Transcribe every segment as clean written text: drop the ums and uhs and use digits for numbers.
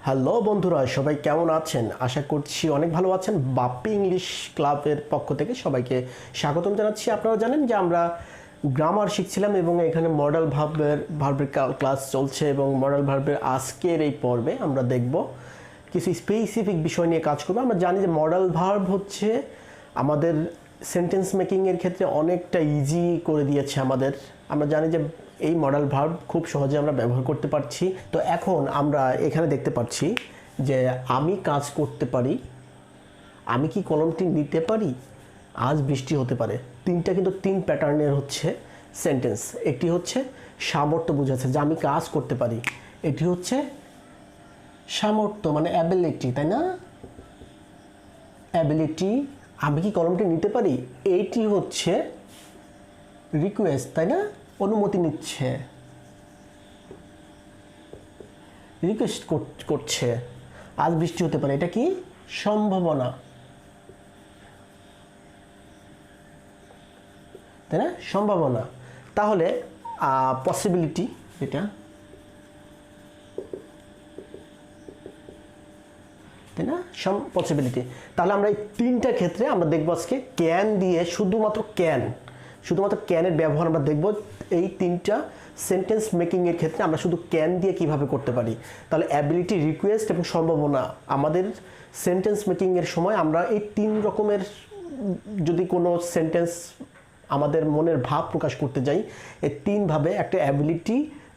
Hello বন্ধুরা, সবাই কেমন আছেন? আশা করছি অনেক ভালো আছেন। বাপ্পি ইংলিশ ক্লাবের পক্ষ থেকে সবাইকে স্বাগতম জানাচ্ছি। আপনারা জানেন যে আমরা গ্রামার শিখছিলাম এবং এখানে মডেল ভার্বের ক্লাস চলছে এবং মডেল ভার্বের আজকের এই পর্বে আমরা দেখব কিছু স্পেসিফিক বিষয় নিয়ে কাজ করবো। আমরা জানি যে মডেল ভার্ব হচ্ছে আমাদের সেন্টেন্স মেকিংয়ের ক্ষেত্রে অনেকটা ইজি করে দিয়েছে আমাদের। আমরা জানি যে এই মডেল ভার্ব খুব সহজে আমরা ব্যবহার করতে পারছি। তো এখন আমরা এখানে দেখতে পাচ্ছি যে আমি কাজ করতে পারি, আমি কি কলমটি নিতে পারি, আজ বৃষ্টি হতে পারে। তিনটা কিন্তু তিন প্যাটার্নের হচ্ছে সেন্টেন্স। একটি হচ্ছে সামর্থ্য বোঝাচ্ছে যে আমি কাজ করতে পারি, এটি হচ্ছে সামর্থ্য মানে অ্যাবিলিটি, তাই না? অ্যাবিলিটি, আমি কি কলমটি নিতে পারি, এইটি হচ্ছে রিকোয়েস্ট, তাই না? অনুমতি নিচ্ছে, রিকোয়েস্ট করছে আজ বৃষ্টি হতে পারে, এটা কি সম্ভাবনা, তাই না? সম্ভাবনা। তাহলে পসিবিলিটি, এটা তাই না, পসিবিলিটি। তাহলে আমরা এই তিনটা ক্ষেত্রে আমরা দেখবো আজকে ক্যান দিয়ে, শুধুমাত্র ক্যানের ব্যবহার আমরা দেখব। এই তিনটা সেন্টেন্স মেকিংয়ের ক্ষেত্রে আমরা শুধু ক্যান দিয়ে কিভাবে করতে পারি। তাহলে অ্যাবিলিটি, রিকোয়েস্ট এবং সম্ভাবনা, আমাদের সেন্টেন্স মেকিংয়ের সময় আমরা এই তিন রকমের, যদি কোনো সেন্টেন্স আমাদের মনের ভাব প্রকাশ করতে যাই, এই তিনভাবে একটা অ্যাবিলিটি,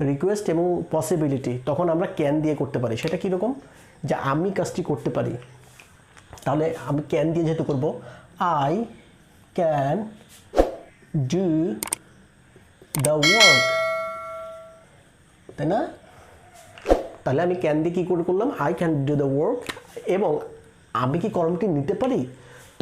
রিকোয়েস্ট এবং পসিবিলিটি, তখন আমরা ক্যান দিয়ে করতে পারি। সেটা কীরকম? যে আমি কাজটি করতে পারি, তাহলে আমি ক্যান দিয়ে যেহেতু করব, I can do the work, তাই না? তাহলে আমি ক্যান দিয়ে কী করলাম, I can do the work. এবং আমি কি কলমটি নিতে পারি,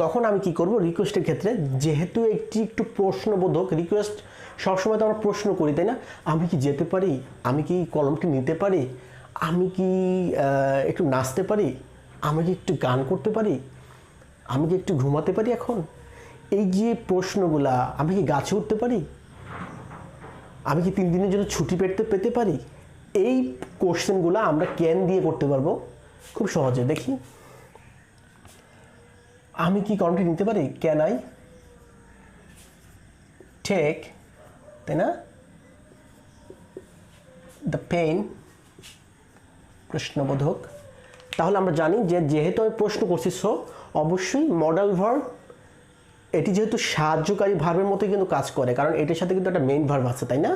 তখন আমি কি করব, রিকোয়েস্টের ক্ষেত্রে যেহেতু একটু প্রশ্নবোধক, রিকোয়েস্ট সবসময় তো আমরা প্রশ্ন করি, তাই না? আমি কি যেতে পারি, আমি কি কলমটি নিতে পারি, আমি কি একটু নাচতে পারি, আমি কি একটু গান করতে পারি, আমি কি একটু ঘুমাতে পারি এখন, এই যে প্রশ্নগুলা, আমি কি গাছে উঠতে পারি, আমি কি 3 দিনের জন্য ছুটি পেতে পারি, এই কোশ্চেনগুলো আমরা ক্যান দিয়ে করতে পারবো খুব সহজে। দেখি, আমি কি কলমটি নিতে পারি, ক্যান আই টেক, তাই না, দ্য পেন, প্রশ্নবোধক। তাহলে আমরা জানি যে যেহেতু আমি প্রশ্ন করছি, সো অবশ্যই মডেল ভার্ব এটি যেহেতু সাহায্যকারী ভার্বের মতোই কিন্তু কাজ করে, কারণ এটির সাথে কিন্তু একটা মেইন ভার্ব আছে, তাই না?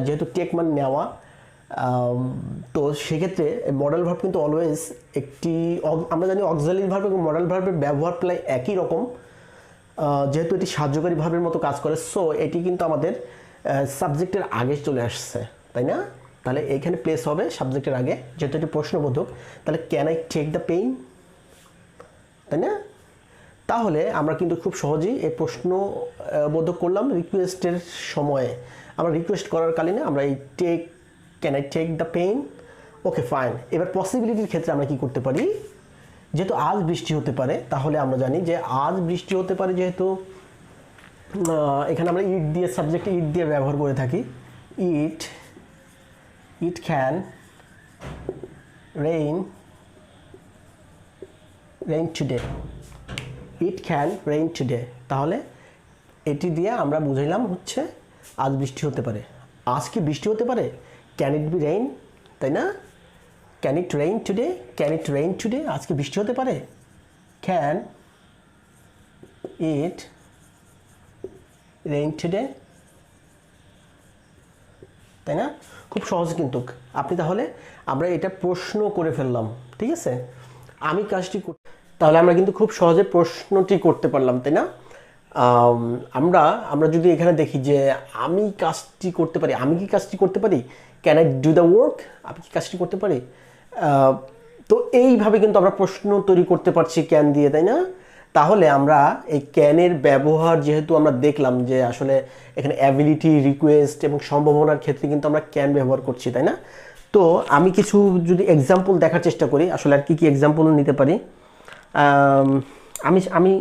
যেহেতু টেক মানে নেওয়া, তো সেক্ষেত্রে মডেল ভার্ব কিন্তু অলওয়েজ একটি, আমরা জানি অক্সিলারি ভার্ব এবং মডেল ভার্বের ব্যবহার প্রায় একই রকম। যেহেতু এটি সাহায্যকারী ভার্বের মতো কাজ করে, সো এটি কিন্তু আমাদের সাবজেক্টের আগে চলে আসছে, তাই না? তাহলে এখানে প্লেস হবে সাবজেক্টের আগে, যেহেতু এটি প্রশ্নবোধক। তাহলে can I take the pain, তাই না? তাহলে আমরা কিন্তু খুব সহজেই এই প্রশ্নবোধক করলাম রিকোয়েস্টের সময়ে। আমরা রিকোয়েস্ট করার কালীনে আমরা এই can I take the pain, okay fine. এবার পসিবিলিটির ক্ষেত্রে আমরা কি করতে পারি, যেহেতু আজ বৃষ্টি হতে পারে, তাহলে আমরা জানি যে আজ বৃষ্টি হতে পারে, যেহেতু এখানে আমরা ইট দিয়ে, সাবজেক্টে ইট দিয়ে ব্যবহার করে থাকি। It can rain today, it can rain today. তাহলে এটি দিয়ে আমরা বুঝাইলাম হচ্ছে আজ বৃষ্টি হতে পারে। আজ কি বৃষ্টি হতে পারে, ক্যান ইট বি রেইন, তাই না? Can it rain today, can it rain today, আজকে বৃষ্টি হতে পারে, ক্যান ইট রেইন টুডে, তাই না? খুব সহজ কিন্তু আপনি, তাহলে আমরা এটা প্রশ্ন করে ফেললাম, ঠিক আছে? আমি কাজটি, তাহলে আমরা কিন্তু খুব সহজে প্রশ্নটি করতে পারলাম, তাই না? আমরা যদি এখানে দেখি যে আমি কাজটি করতে পারি, আমি কি কাজটি করতে পারি, can I do the work, আমি কি কাজটি করতে পারি। তো এইভাবে কিন্তু আমরা প্রশ্ন তৈরি করতে পারছি ক্যান দিয়ে, তাই না? তাহলে আমরা এই ক্যানের ব্যবহার যেহেতু আমরা দেখলাম যে আসলে এখানে অ্যাবিলিটি, রিকোয়েস্ট এবং সম্ভাবনার ক্ষেত্রে কিন্তু আমরা ক্যান ব্যবহার করছি, তাই না? তো আমি কিছু যদি এক্সাম্পল দেখার চেষ্টা করি, আসলে আর কি কি এক্সাম্পল নিতে পারি। আমি আমি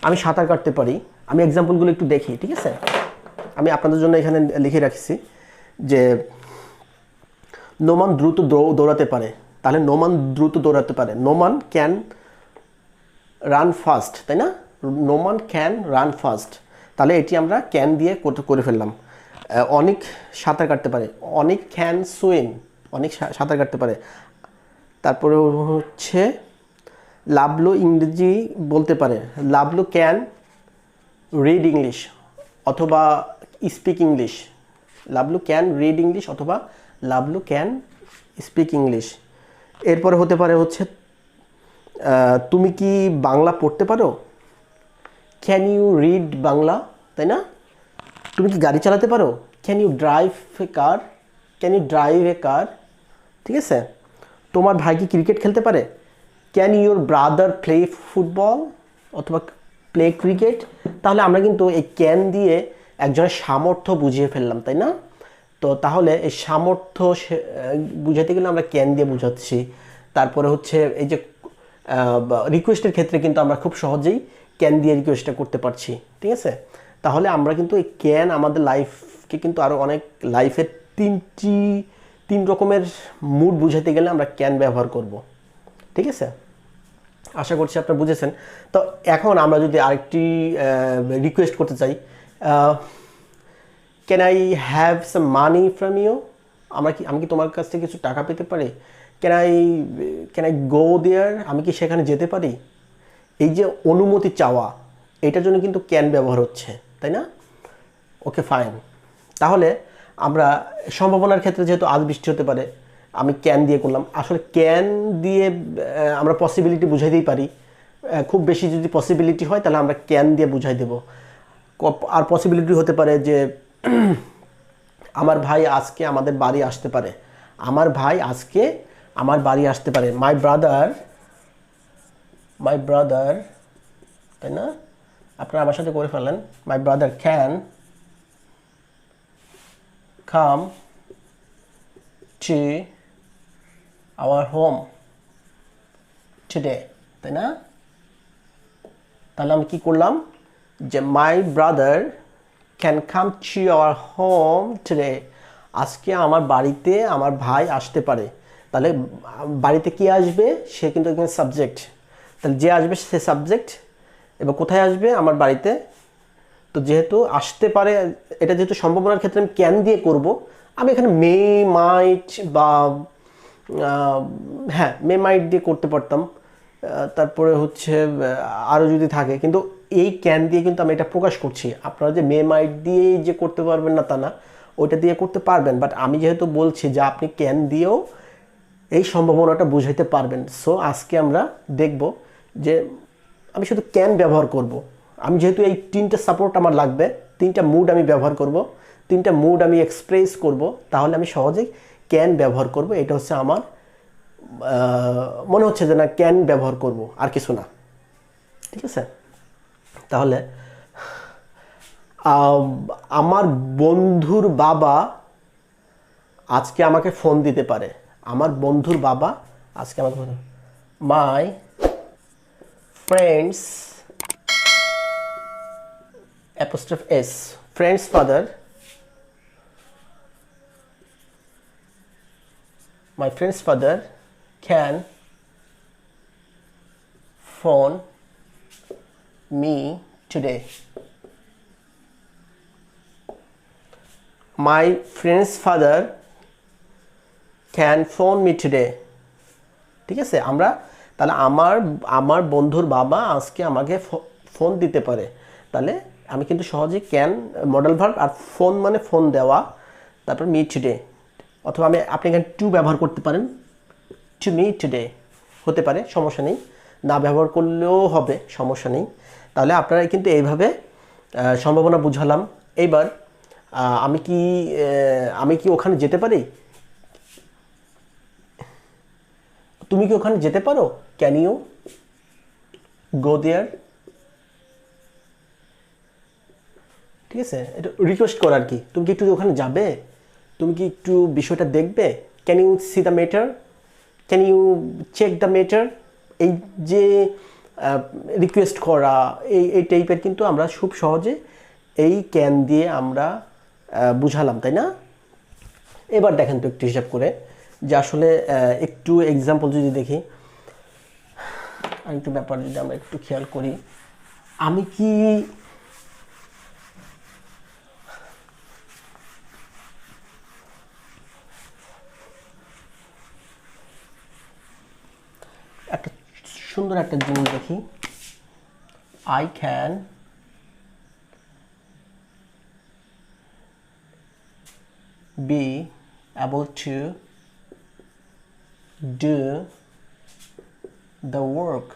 আমি সাঁতার কাটতে পারি, আমি এক্সাম্পলগুলো একটু দেখি, ঠিক আছে? আমি আপনাদের জন্য এখানে লিখে রাখছি যে নোমান দ্রুত দৌড়াতে পারে, তাহলে নোমান দ্রুত দৌড়াতে পারে, নোমান ক্যান রান ফাস্ট, তাই না? নোমান ক্যান রান ফাস্ট, তাহলে এটি আমরা ক্যান দিয়ে করে ফেললাম। অনেক সাঁতার কাটতে পারে, অনেক ক্যান সুইম, অনেক সাঁতার কাটতে পারে। তারপরে হচ্ছে লাবলু ইংরেজি বলতে পারে, লাবলু ক্যান রিড ইংলিশ অথবা speak English, Lablu can read English অথবা লাবলু ক্যান স্পিক ইংলিশ। এরপরে হতে পারে হচ্ছে তুমি কি বাংলা পড়তে পারো, ক্যান ইউ রিড বাংলা, তাই না? তুমি কি গাড়ি চালাতে পারো, can you drive a car, can you drive a car, ঠিক আছে? তোমার ভাই কি ক্রিকেট খেলতে পারে, can your brother play football অথবা প্লে ক্রিকেট। তাহলে আমরা কিন্তু এই ক্যান দিয়ে একজনের সামর্থ্য বুঝিয়ে ফেললাম, তাই না? তো তাহলে এই সামর্থ্য বুঝাতে গেলে আমরা ক্যান দিয়ে বুঝাচ্ছি। তারপরে হচ্ছে এই যে রিকোয়েস্টের ক্ষেত্রে কিন্তু আমরা খুব সহজেই ক্যান দিয়ে রিকোয়েস্টটা করতে পারছি, ঠিক আছে? তাহলে আমরা কিন্তু এই ক্যান আমাদের লাইফকে কিন্তু আরও অনেক লাইফের তিন রকমের মুড বুঝাতে গেলে আমরা ক্যান ব্যবহার করব, ঠিক আছে? আশা করছি আপনারা বুঝেছেন। তো এখন আমরা যদি আরেকটি রিকোয়েস্ট করতে চাই, can I have some money from you, আমি কি তোমার কাছ থেকে কিছু টাকা পেতে পারি, ক্যান আই গো দেয়ার, আমি কি সেখানে যেতে পারি। এই যে অনুমতি চাওয়া, এটার জন্য কিন্তু ক্যান ব্যবহার হচ্ছে, তাই না? Okay fine. তাহলে আমরা সম্ভাবনার ক্ষেত্রে যেহেতু আজ বৃষ্টি হতে পারে, আমি ক্যান দিয়ে করলাম। আসলে ক্যান দিয়ে আমরা পসিবিলিটি বুঝাইতেই পারি, খুব বেশি যদি পসিবিলিটি হয় তাহলে আমরা ক্যান দিয়ে বুঝাই দেব। আর পসিবিলিটি হতে পারে যে আমার ভাই আজকে আমাদের বাড়ি আসতে পারে, আমার ভাই আজকে আমার বাড়ি আসতে পারে, মাই ব্রাদার, তাই না? আপনারা আমার সাথে করে ফেলেন, my brother can come to our home today, তাই না? তাহলে আমি কি করলাম, যে my brother can come to our home today, আজকে আমার বাড়িতে আমার ভাই আসতে পারে। তাহলে বাড়িতে কে আসবে, সে কিন্তু এখানে সাবজেক্ট, তাহলে যে আসবে সে সাবজেক্ট, এবার কোথায় আসবে, আমার বাড়িতে। তো যেহেতু আসতে পারে, এটা যেহেতু সম্ভাবনার ক্ষেত্রে আমি ক্যান দিয়ে করব, আমি এখানে মে মাইট বা হ্যাঁ মে মাইট দিয়ে করতে পারতাম। তারপরে হচ্ছে আরও যদি থাকে, কিন্তু এই ক্যান দিয়ে কিন্তু আমি এটা প্রকাশ করছি। আপনারা যে মে মাইট দিয়েই যে করতে পারবেন না তা না, ওইটা দিয়ে করতে পারবেন, বাট আমি যেহেতু বলছি যে আপনি ক্যান দিয়েও এই সম্ভাবনাটা বুঝাইতে পারবেন। সো আজকে আমরা দেখব যে আমি শুধু ক্যান ব্যবহার করব। আমি যেহেতু এই তিনটা সাপোর্ট আমার লাগবে, তিনটা মুড আমি ব্যবহার করব, তিনটা মুড আমি এক্সপ্রেস করব, তাহলে আমি সহজেই ক্যান ব্যবহার করব। এটা হচ্ছে আমার মনে হচ্ছে যে না ক্যান ব্যবহার করব, আর কিছু না, ঠিক আছে? তাহলে আমার বন্ধুর বাবা আজকে আমাকে ফোন দিতে পারে, আমার বন্ধুর বাবা আজকে আমাকে phone, my friends apostrophe s friend's father, my friend's father can phone me today, my friend's father can phone me today, ঠিক আছে? আমরা তাহলে আমার বন্ধুর বাবা আজকে আমাকে ফোন দিতে পারে, তাহলে আমি কিন্তু সহজেই ক্যান মডেল ভার্ব, আর ফোন মানে ফোন দেওয়া, তারপর মি টুডে, অথবা আপনি এখানে টু ব্যবহার করতে পারেন, টু মি টুডে হতে পারে, সমস্যা নেই, না ব্যবহার করলেও হবে, সমস্যা নেই। তাহলে আপনারা কিন্তু এইভাবে সম্ভাবনা বুঝালাম। এইবার আমি কি ওখানে যেতে পারি, তুমি কি ওখানে যেতে পারো, ক্যান ইউ গো দেয়ার, ঠিক আছে? এটা রিকোয়েস্ট করার কি, তুমি কি একটু ওখানে যাবে, তুমি কি একটু বিষয়টা দেখবে, can you see the matter, can you check the matter. এই যে রিকোয়েস্ট করা, এই টাইপের কিন্তু আমরা খুব সহজে এই ক্যান দিয়ে আমরা বুঝালাম, তাই না? এবার দেখেন তো একটু হিসাব করে যে আসলে একটু এক্সাম্পল যদি দেখি, আরেকটু ব্যাপার যদি আমরা একটু খেয়াল করি, আমি কি একটা সুন্দর একটা জিনিস দেখি, I can be able to do the work.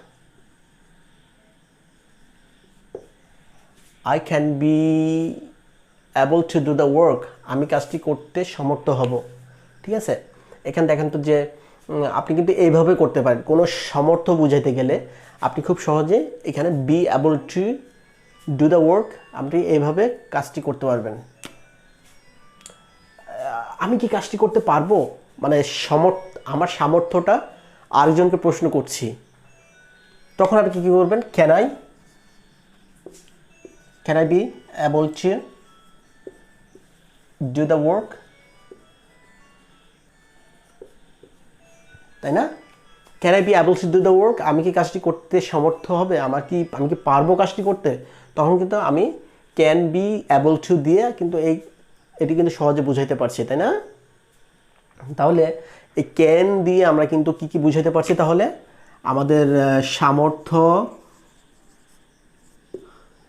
I can be able to do the work. আমি কাজটি করতে সমর্থ হব। ঠিক আছে, এখানে দেখেন তো যে আপনি কিন্তু এইভাবে করতে পারেন। কোনো সমর্থ বুঝাইতে গেলে আপনি খুব সহজে এখানে be able to do the work আপনি এইভাবে কাজটি করতে পারবেন। আমি কি কাজটি করতে পারবো, মানে আমার সামর্থ্যটা আরেকজনকে প্রশ্ন করছি, তখন আপনি কি করবেন, can I be able to do the work, তাই না? Can I be able to do the work, আমি কি কাজটি করতে সমর্থ হবে, আমি কি পারবো কাজটি করতে, তখন কিন্তু আমি ক্যান বি এবল টু দিয়ে কিন্তু এটি কিন্তু সহজে বুঝাইতে পারছি, তাই না? তাহলে এই ক্যান দিয়ে আমরা কিন্তু কি বুঝাইতে পারছি, তাহলে আমাদের সামর্থ্য,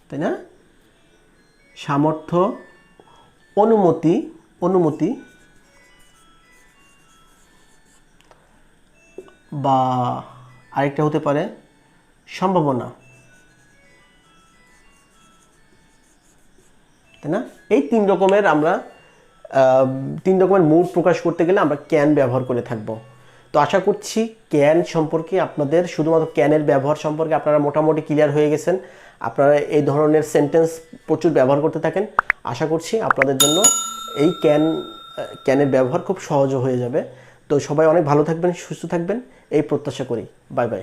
তাই না, সামর্থ্য, অনুমতি বা আরেকটা হতে পারে সম্ভাবনা, তাই না? এই তিন রকমের মুড প্রকাশ করতে গেলে আমরা ক্যান ব্যবহার করে থাকব। তো আশা করছি ক্যান সম্পর্কে আপনাদের, শুধুমাত্র ক্যানের ব্যবহার সম্পর্কে আপনারা মোটামুটি ক্লিয়ার হয়ে গেছেন। আপনারা এই ধরনের সেন্টেন্স প্রচুর ব্যবহার করতে থাকেন। আশা করছি আপনাদের জন্য এই ক্যানের ব্যবহার খুব সহজ হয়ে যাবে। তো সবাই অনেক ভালো থাকবেন, সুস্থ থাকবেন এই প্রত্যাশা করি। Bye bye.